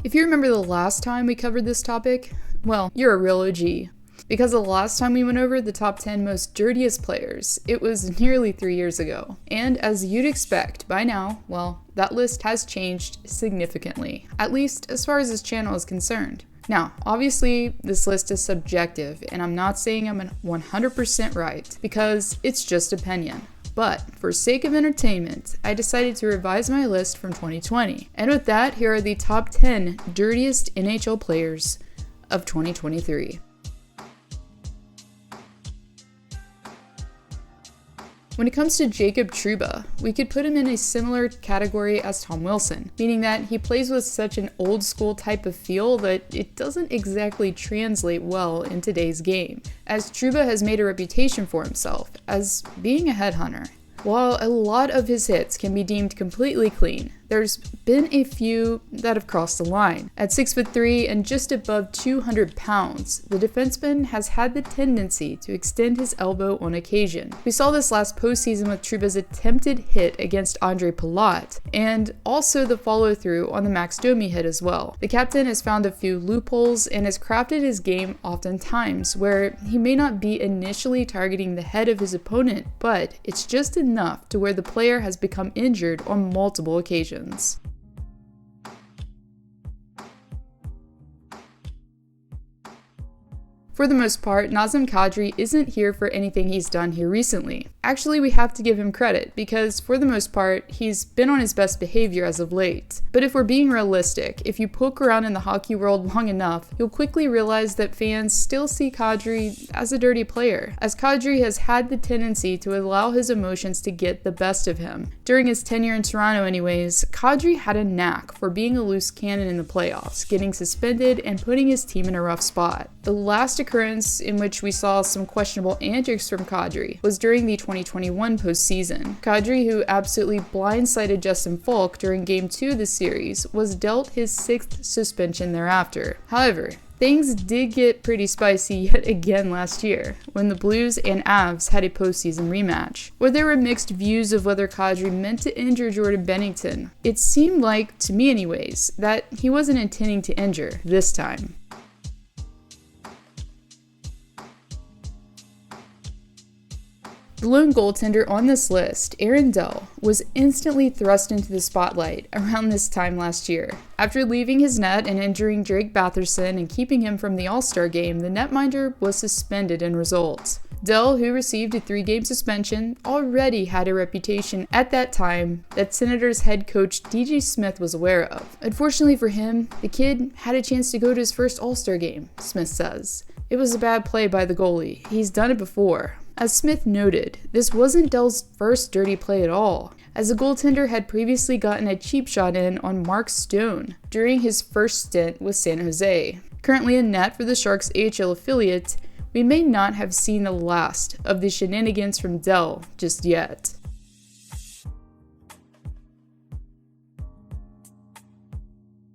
If you remember the last time we covered this topic, well, you're a real OG. Because the last time we went over the top 10 most dirtiest players, it was nearly 3 years ago. And as you'd expect, by now, well, that list has changed significantly, at least as far as this channel is concerned. Now, obviously, this list is subjective, and I'm not saying I'm 100% right, because it's just opinion. But for sake of entertainment, I decided to revise my list from 2020. And with that, here are the top 10 dirtiest NHL players of 2023. When it comes to Jacob Trouba, we could put him in a similar category as Tom Wilson, meaning that he plays with such an old school type of feel that it doesn't exactly translate well in today's game, as Trouba has made a reputation for himself as being a headhunter. While a lot of his hits can be deemed completely clean, there's been a few that have crossed the line. At 6'3" and just above 200 pounds, the defenseman has had the tendency to extend his elbow on occasion. We saw this last postseason with Trouba's attempted hit against Andre Palat, and also the follow-through on the Max Domi hit as well. The captain has found a few loopholes and has crafted his game oftentimes where he may not be initially targeting the head of his opponent, but it's just enough to where the player has become injured on multiple occasions. For the most part, Nazem Kadri isn't here for anything he's done here recently. Actually, we have to give him credit, because for the most part, he's been on his best behavior as of late. But if we're being realistic, if you poke around in the hockey world long enough, you'll quickly realize that fans still see Kadri as a dirty player, as Kadri has had the tendency to allow his emotions to get the best of him. During his tenure in Toronto anyways, Kadri had a knack for being a loose cannon in the playoffs, getting suspended and putting his team in a rough spot. The last occurrence in which we saw some questionable antics from Kadri was during the 2021 postseason. Kadri, who absolutely blindsided Justin Falk during Game 2 of the series, was dealt his 6th suspension thereafter. However, things did get pretty spicy yet again last year, when the Blues and Avs had a postseason rematch, where there were mixed views of whether Kadri meant to injure Jordan Binnington. It seemed like, to me anyways, that he wasn't intending to injure this time. The lone goaltender on this list, Aaron Dell, was instantly thrust into the spotlight around this time last year. After leaving his net and injuring Drake Batherson and keeping him from the All-Star game, the netminder was suspended in results. Dell, who received a 3-game suspension, already had a reputation at that time that Senators head coach DJ Smith was aware of. Unfortunately for him, the kid had a chance to go to his first All-Star game, Smith says. It was a bad play by the goalie. He's done it before. As Smith noted, this wasn't Dell's first dirty play at all, as the goaltender had previously gotten a cheap shot in on Mark Stone during his first stint with San Jose. Currently in net for the Sharks' AHL affiliate, we may not have seen the last of the shenanigans from Dell just yet.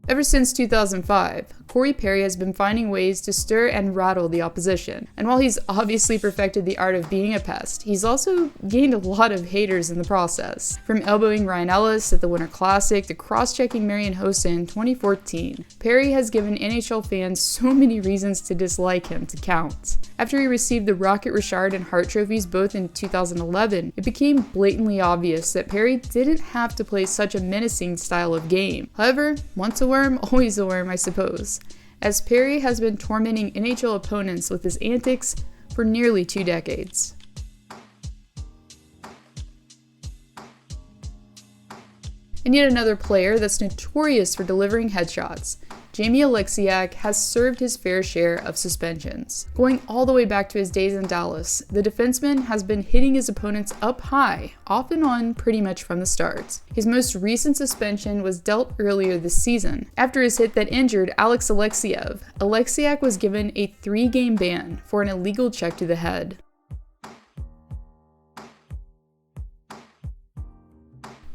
Ever since 2005, Corey Perry has been finding ways to stir and rattle the opposition, and while he's obviously perfected the art of being a pest, he's also gained a lot of haters in the process. From elbowing Ryan Ellis at the Winter Classic to cross-checking Marian Hossa in 2014, Perry has given NHL fans so many reasons to dislike him to count. After he received the Rocket Richard and Hart trophies both in 2011, it became blatantly obvious that Perry didn't have to play such a menacing style of game. However, once a worm, always a worm, I suppose, as Perry has been tormenting NHL opponents with his antics for nearly 2 decades. And yet another player that's notorious for delivering headshots, Jamie Oleksiak, has served his fair share of suspensions. Going all the way back to his days in Dallas, the defenseman has been hitting his opponents up high, off and on pretty much from the start. His most recent suspension was dealt earlier this season. After his hit that injured Alex Alexiev, Oleksiak was given a 3-game ban for an illegal check to the head.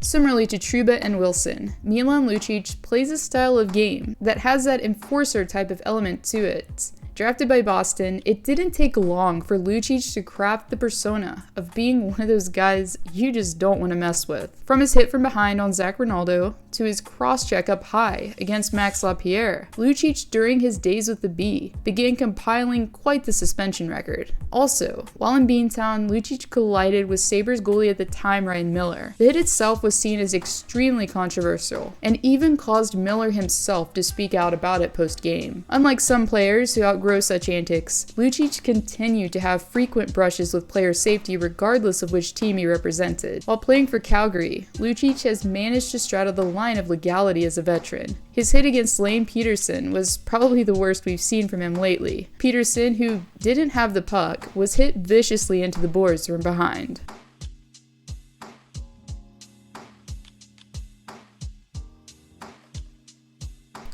Similarly to Trouba and Wilson, Milan Lucic plays a style of game that has that enforcer type of element to it. Drafted by Boston, it didn't take long for Lucic to craft the persona of being one of those guys you just don't want to mess with. From his hit from behind on Zach Ronaldo, to his cross-check up high against Max Lapierre, Lucic, during his days with the B, began compiling quite the suspension record. Also, while in Beantown, Lucic collided with Sabres goalie at the time, Ryan Miller. The hit itself was seen as extremely controversial, and even caused Miller himself to speak out about it post-game. Unlike some players who outgrow such antics, Lucic continued to have frequent brushes with player safety regardless of which team he represented. While playing for Calgary, Lucic has managed to straddle the line of legality as a veteran. His hit against Lane Peterson was probably the worst we've seen from him lately. Peterson, who didn't have the puck, was hit viciously into the boards from behind.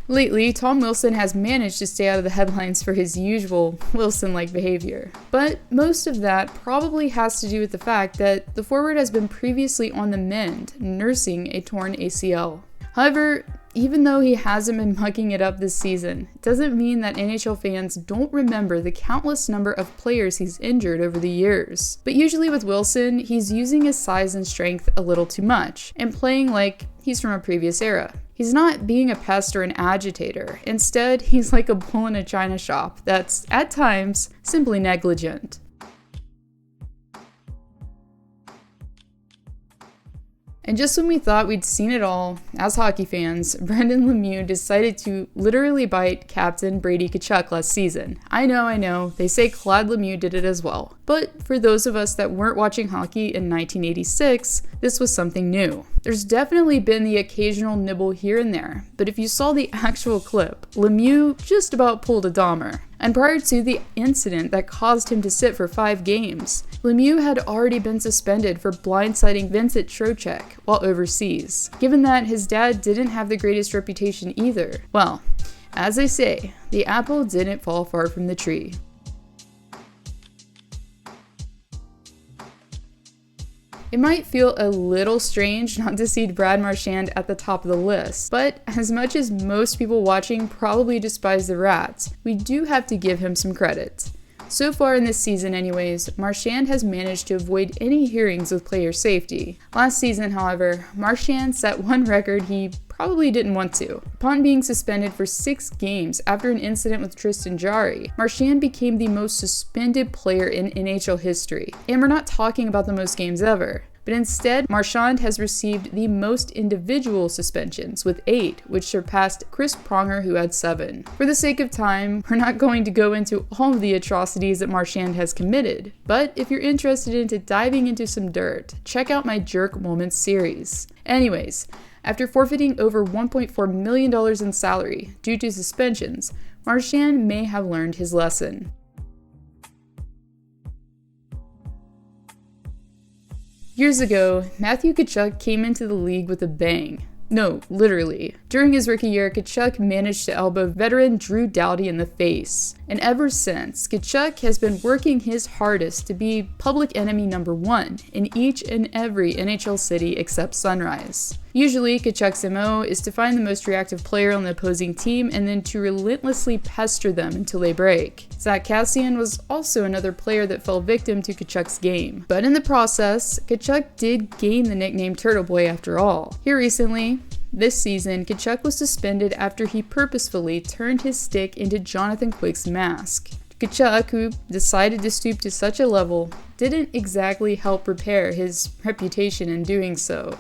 Lately, Tom Wilson has managed to stay out of the headlines for his usual Wilson-like behavior. But most of that probably has to do with the fact that the forward has been previously on the mend, nursing a torn ACL. However, even though he hasn't been mucking it up this season, it doesn't mean that NHL fans don't remember the countless number of players he's injured over the years. But usually with Wilson, he's using his size and strength a little too much, and playing like he's from a previous era. He's not being a pest or an agitator. Instead, he's like a bull in a china shop that's, at times, simply negligent. And just when we thought we'd seen it all, as hockey fans, Brendan Lemieux decided to literally bite Captain Brady Tkachuk last season. I know, they say Claude Lemieux did it as well. But for those of us that weren't watching hockey in 1986, this was something new. There's definitely been the occasional nibble here and there, but if you saw the actual clip, Lemieux just about pulled a Dahmer. And prior to the incident that caused him to sit for 5 games, Lemieux had already been suspended for blindsiding Vincent Trocheck while overseas. Given that his dad didn't have the greatest reputation either, well, as they say, the apple didn't fall far from the tree. It might feel a little strange not to see Brad Marchand at the top of the list, but as much as most people watching probably despise the Rats, we do have to give him some credit. So far in this season anyways, Marchand has managed to avoid any hearings with player safety. Last season, however, Marchand set one record he probably didn't want to. Upon being suspended for 6 games after an incident with Tristan Jarry, Marchand became the most suspended player in NHL history. And we're not talking about the most games ever. But instead, Marchand has received the most individual suspensions, with 8, which surpassed Chris Pronger, who had 7. For the sake of time, we're not going to go into all of the atrocities that Marchand has committed, but if you're interested into diving into some dirt, check out my Jerk Moments series. Anyways, after forfeiting over $1.4 million in salary due to suspensions, Marchand may have learned his lesson. Years ago, Matthew Tkachuk came into the league with a bang. No, literally. During his rookie year, Tkachuk managed to elbow veteran Drew Doughty in the face. And ever since, Tkachuk has been working his hardest to be public enemy number 1 in each and every NHL city except Sunrise. Usually, Tkachuk's MO is to find the most reactive player on the opposing team and then to relentlessly pester them until they break. Zach Kassian was also another player that fell victim to Tkachuk's game. But in the process, Tkachuk did gain the nickname Turtle Boy after all. Here recently, this season, Tkachuk was suspended after he purposefully turned his stick into Jonathan Quick's mask. Tkachuk, who decided to stoop to such a level, didn't exactly help repair his reputation in doing so.